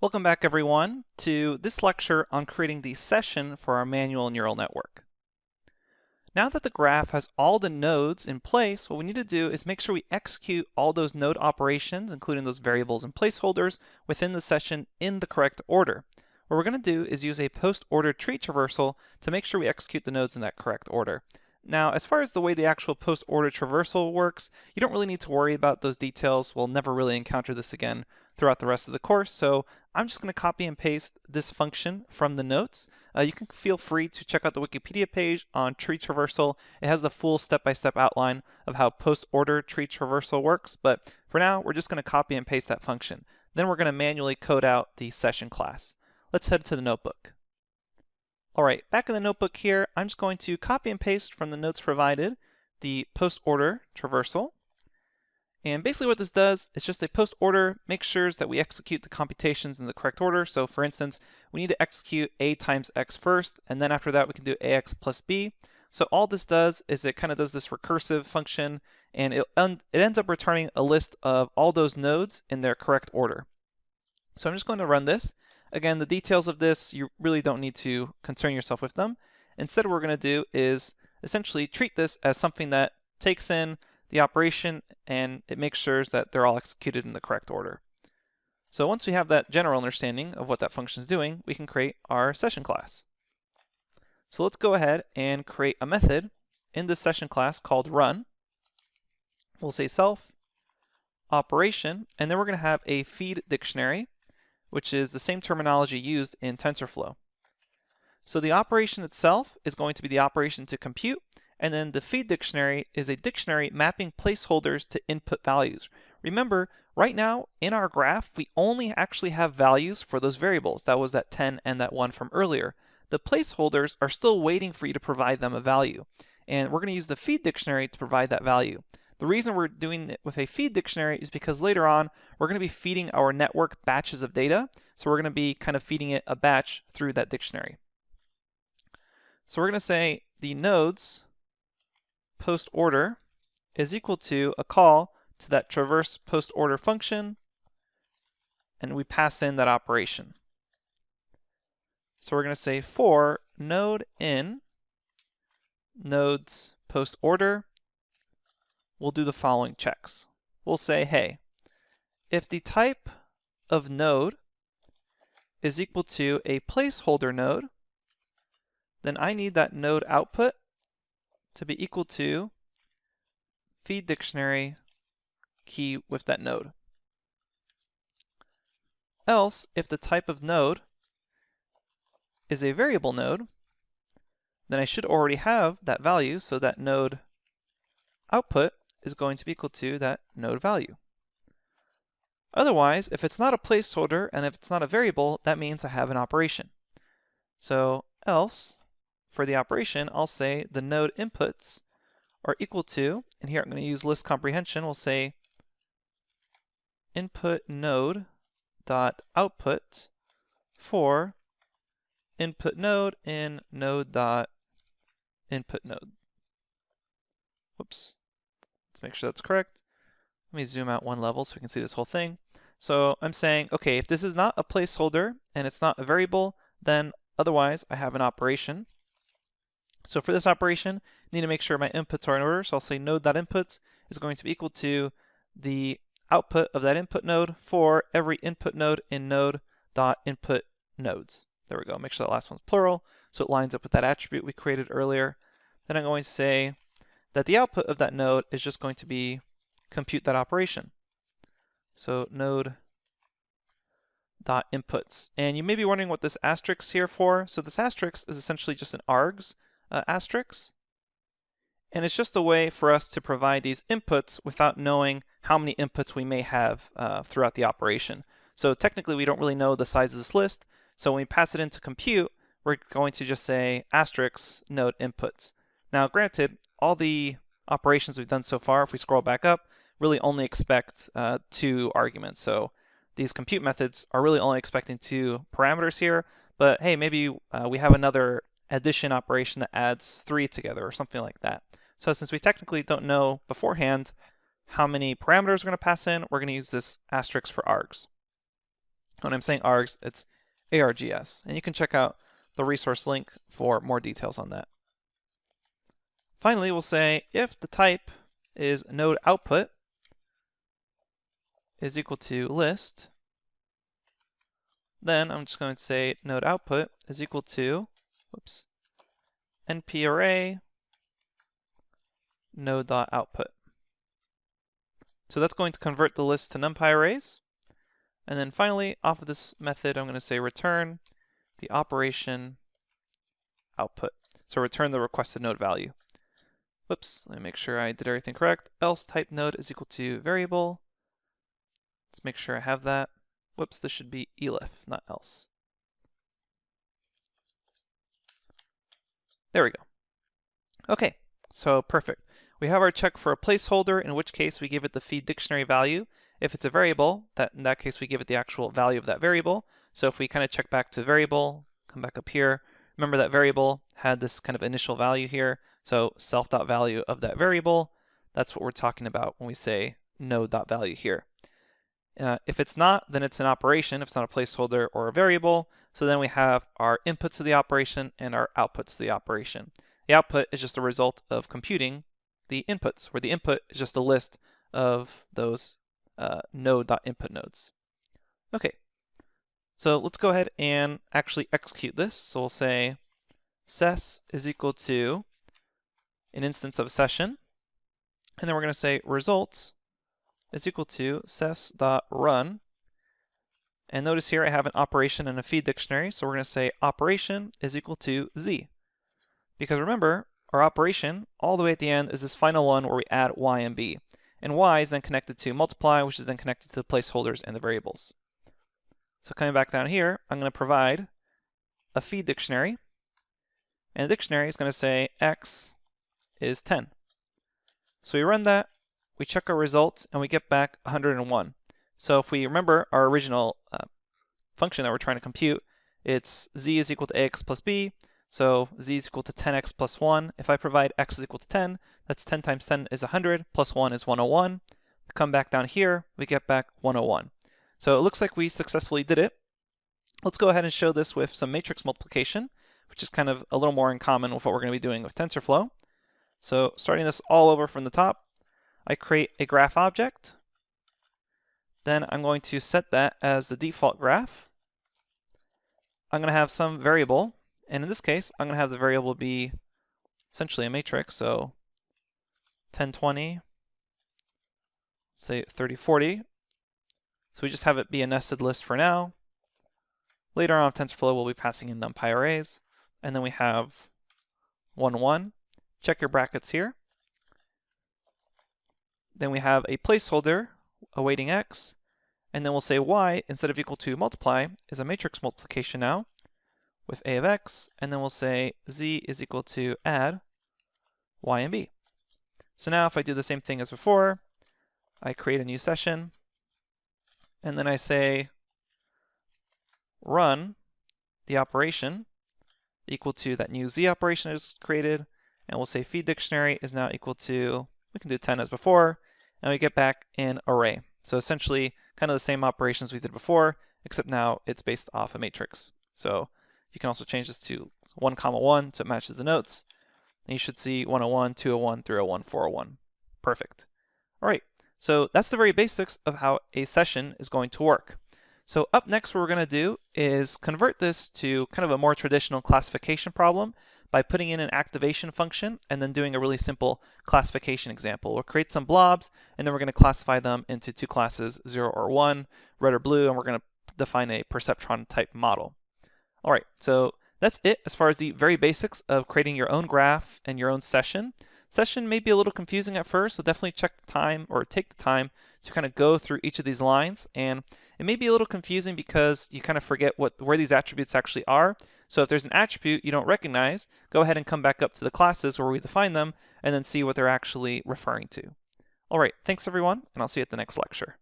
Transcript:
Welcome back everyone to this lecture on creating the session for our manual neural network. Now that the graph has all the nodes in place, what we need to do is make sure we execute all those node operations, including those variables and placeholders, within the session in the correct order. What we're going to do is use a post-order tree traversal to make sure we execute the nodes in that correct order. Now, as far as the way the actual post-order traversal works, you don't really need to worry about those details. We'll never really encounter this again throughout the rest of the course, so I'm just going to copy and paste this function from the notes. You can feel free to check out the Wikipedia page on tree traversal. It has the full step-by-step outline of how post-order tree traversal works, but for now, we're just going to copy and paste that function. Then we're going to manually code out the session class. Let's head to the notebook. Alright, back in the notebook here, I'm just going to copy and paste from the notes provided the post-order traversal. And basically what this does is just a post-order makes sure that we execute the computations in the correct order. So for instance, we need to execute a times x first, and then after that we can do ax plus b. So all this does is it kind of does this recursive function, and it ends up returning a list of all those nodes in their correct order. So I'm just going to run this. Again, the details of this, you really don't need to concern yourself with them. Instead, what we're going to do is essentially treat this as something that takes in the operation and it makes sure that they're all executed in the correct order. So once we have that general understanding of what that function is doing, we can create our session class. So let's go ahead and create a method in this session class called run. We'll say self operation, and then we're going to have a feed dictionary, which is the same terminology used in TensorFlow. So the operation itself is going to be the operation to compute, and then the feed dictionary is a dictionary mapping placeholders to input values. Remember, right now in our graph, we only actually have values for those variables. That was that 10 and that 1 from earlier. The placeholders are still waiting for you to provide them a value, and we're going to use the feed dictionary to provide that value. The reason we're doing it with a feed dictionary is because later on we're going to be feeding our network batches of data. So we're going to be kind of feeding it a batch through that dictionary. So we're going to say the nodes post order is equal to a call to that traverse post order function, and we pass in that operation. So we're going to say for node in nodes post order, we'll do the following checks. We'll say, hey, if the type of node is equal to a placeholder node, then I need that node output to be equal to feed dictionary key with that node. Else, if the type of node is a variable node, then I should already have that value, so that node output is going to be equal to that node value. Otherwise, if it's not a placeholder and if it's not a variable, that means I have an operation. So else, for the operation, I'll say the node inputs are equal to, and here I'm going to use list comprehension, we'll say input node dot output for input node in node dot input node. Whoops. Let's make sure that's correct. Let me zoom out one level so we can see this whole thing. So I'm saying, okay, if this is not a placeholder and it's not a variable, then otherwise I have an operation. So for this operation, I need to make sure my inputs are in order. So I'll say node.inputs is going to be equal to the output of that input node for every input node in node.input nodes. There we go. Make sure that last one's plural so it lines up with that attribute we created earlier. Then I'm going to say that the output of that node is just going to be compute that operation. So node.inputs. And you may be wondering what this asterisk is here for. So this asterisk is essentially just an args asterisk. And it's just a way for us to provide these inputs without knowing how many inputs we may have throughout the operation. So technically we don't really know the size of this list. So when we pass it into compute, we're going to just say asterisk node inputs. Now granted, all the operations we've done so far, if we scroll back up, really only expect 2 arguments. So these compute methods are really only expecting 2 parameters here, but hey, maybe we have another addition operation that adds 3 together or something like that. So since we technically don't know beforehand how many parameters we're going to pass in, we're going to use this asterisk for args. When I'm saying args, it's ARGS. And you can check out the resource link for more details on that. Finally, we'll say if the type is node output is equal to list, then I'm just going to say node output is equal to, np array node.output. So that's going to convert the list to NumPy arrays. And then finally, off of this method, I'm going to say return the operation output. So return the requested node value. Let me make sure I did everything correct. Else type node is equal to variable. Let's make sure I have that. This should be elif, not else. There we go. Okay, so perfect. We have our check for a placeholder, in which case we give it the feed dictionary value. If it's a variable, in that case we give it the actual value of that variable. So if we kind of check back to variable, come back up here, remember that variable had this kind of initial value here. So self.value of that variable, that's what we're talking about when we say node.value here. If it's not, then it's an operation. If it's not a placeholder or a variable, so then we have our inputs to the operation and our outputs to the operation. The output is just a result of computing the inputs, where the input is just a list of those node.input nodes. Okay, so let's go ahead and actually execute this. So we'll say ses is equal to an instance of a session, and then we're going to say results is equal to ses.run. And notice here I have an operation and a feed dictionary, so we're going to say operation is equal to z. Because remember, our operation all the way at the end is this final one where we add y and b. And y is then connected to multiply, which is then connected to the placeholders and the variables. So coming back down here, I'm going to provide a feed dictionary. And the dictionary is going to say x is 10. So we run that, we check our results, and we get back 101. So if we remember our original function that we're trying to compute, it's z is equal to ax plus b. So z is equal to 10x plus 1. If I provide x is equal to 10, that's 10 times 10 is 100, plus 1 is 101. We come back down here, we get back 101. So it looks like we successfully did it. Let's go ahead and show this with some matrix multiplication, which is kind of a little more in common with what we're going to be doing with TensorFlow. So starting this all over from the top, I create a graph object. Then I'm going to set that as the default graph. I'm going to have some variable, and in this case, I'm going to have the variable be essentially a matrix, so 1020, say 3040. So we just have it be a nested list for now. Later on, TensorFlow will be passing in NumPy arrays, and then we have 1, 1. Check your brackets here. Then we have a placeholder awaiting x, and then we'll say y instead of equal to multiply is a matrix multiplication now with a of x, and then we'll say z is equal to add y and b. So now if I do the same thing as before, I create a new session, and then I say run the operation equal to that new z operation is created, and we'll say feed dictionary is now equal to, we can do 10 as before, and we get back an array. So essentially kind of the same operations we did before, except now it's based off a matrix. So you can also change this to 1, 1 so it matches the notes. And you should see 101, 201, 301, 401. Perfect. All right, so that's the very basics of how a session is going to work. So up next, what we're going to do is convert this to kind of a more traditional classification problem by putting in an activation function and then doing a really simple classification example. We'll create some blobs, and then we're going to classify them into two classes, 0 or 1, red or blue, and we're going to define a perceptron type model. All right, so that's it as far as the very basics of creating your own graph and your own session. Session may be a little confusing at first, so definitely check the time or take the time to kind of go through each of these lines. And it may be a little confusing because you kind of forget where these attributes actually are. So if there's an attribute you don't recognize, go ahead and come back up to the classes where we define them and then see what they're actually referring to. All right, thanks everyone, and I'll see you at the next lecture.